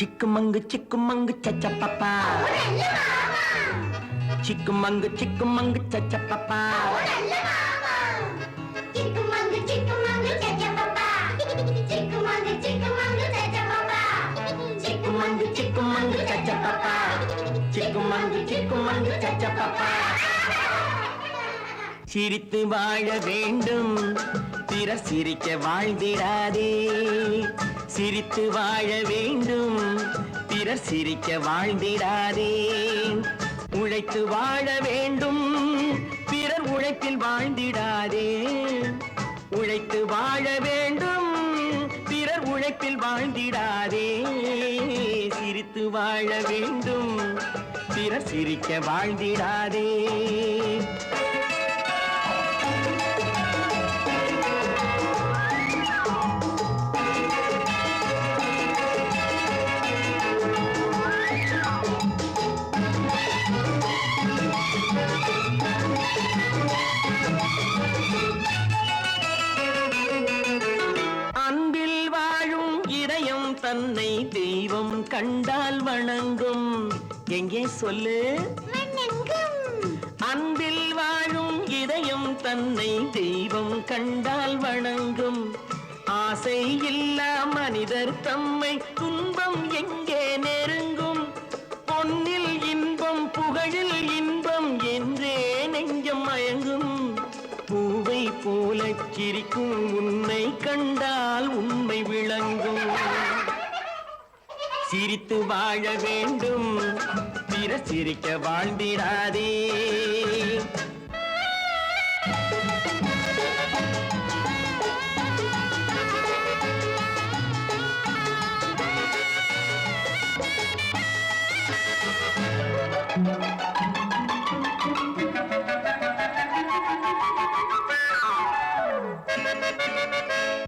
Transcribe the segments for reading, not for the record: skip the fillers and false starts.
சிக்குமங்கு சச்ச பாப்பா, சிக்குமங்கு சச்ச பாப்பா, சிக்குமங்கு சச்ச பாப்பா, சிக்குமங்கு சச்ச பாப்பா, சிக்குமங்கு சச்ச பாப்பா. சிரித்து வாழ வேண்டும், பிறர் சிரிக்க வாழ்ந்திடாதே. சிரித்து வாழ வேண்டும், பிறர் சிரிக்க வாழ்ந்திடாதே. உழைத்து வாழ வேண்டும், பிறர் உழைப்பில் வாழ்ந்திடாதே. உழைத்து வாழ வேண்டும், பிறர் உழைப்பில் வாழ்ந்திடாதே. சிரித்து வாழ வேண்டும், பிறர் சிரிக்க வாழ்ந்திடாதே. தன்னை தெய்வம் கண்டால் வணங்கும். எங்கே சொல்லு? அன்பில் வாழும் இதயம் தன்னை தெய்வம் கண்டால் வணங்கும். ஆசை இல்லா மனிதர் தம்மை துன்பம் எங்கே நெருங்கும். பொன்னில் இன்பம் புகழில் இன்பம் என்றே நெஞ்சம் மயங்கும். பூவை போல சிரிக்கும் உன்னை கண்டால் உண்மை விளங்கும். சிரித்து வாழ வேண்டும், பிறர் சிரிக்க வாழ்ந்திடாதே.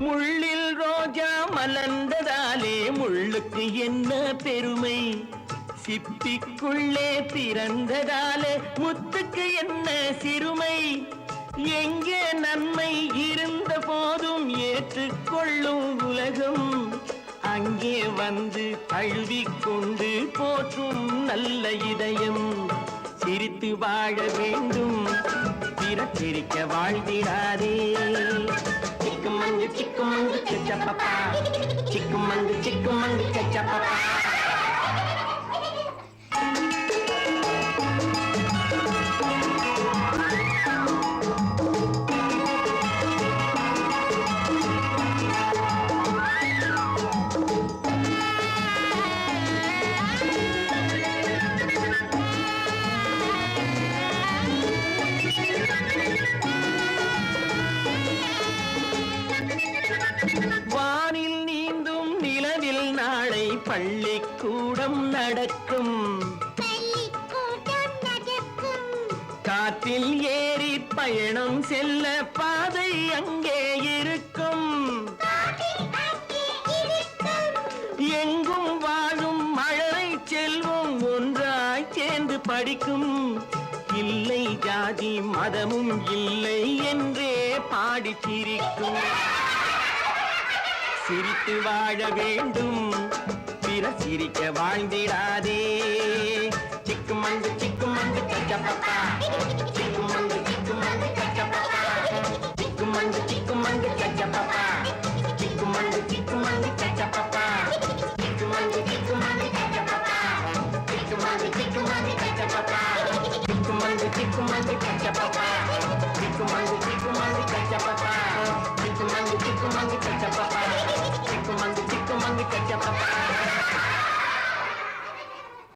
முள்ளில் ரோஜா மலர்ந்ததாலே முள்ளுக்கு என்ன பெருமை. சிப்பிக்குள்ளே பிறந்ததாலே முத்துக்கு என்ன சிறுமை. எங்கே நன்மை இருந்த போதும் ஏற்றுக்கொள்ளும் உலகம், அங்கே வந்து தழுவிக்கொண்டு போற்றும் நல்ல இதயம். சிரித்து வாழ வேண்டும், பிறர் சிரிக்க வாழ்ந்திடாதே. சிக்குமங்கு சச்ச பாப்பா, சிக்குமங்கு சச்ச பாப்பா. வானில் நீந்தும் நிலவில் நாளை பள்ளிக்கூடம் நடக்கும். காற்றில் ஏறி பயணம் செல்ல பாதை அங்கே இருக்கும். எங்கும் வாழும் மழலை செல்வம் ஒன்றாய் சேர்ந்து படிக்கும். இல்லை ஜாதி மதமும் இல்லை என்றே பாடி சிரிக்கும். சிரித்து வாழ வேண்டும், பிறர் சிரிக்க வாழ்ந்திடாதே. சிக்குமங்கு சச்ச பாப்பா, சிக்குமங்கு சச்ச பாப்பா, சிக்குமங்கு சச்ச பாப்பா, சிக்குமங்கு சச்ச பாப்பா, சிக்குமங்கு சச்ச பாப்பா, சிக்குமங்கு சச்ச பாப்பா, சிக்குமங்கு சச்ச பாப்பா, சிக்குமங்கு சச்ச பாப்பா.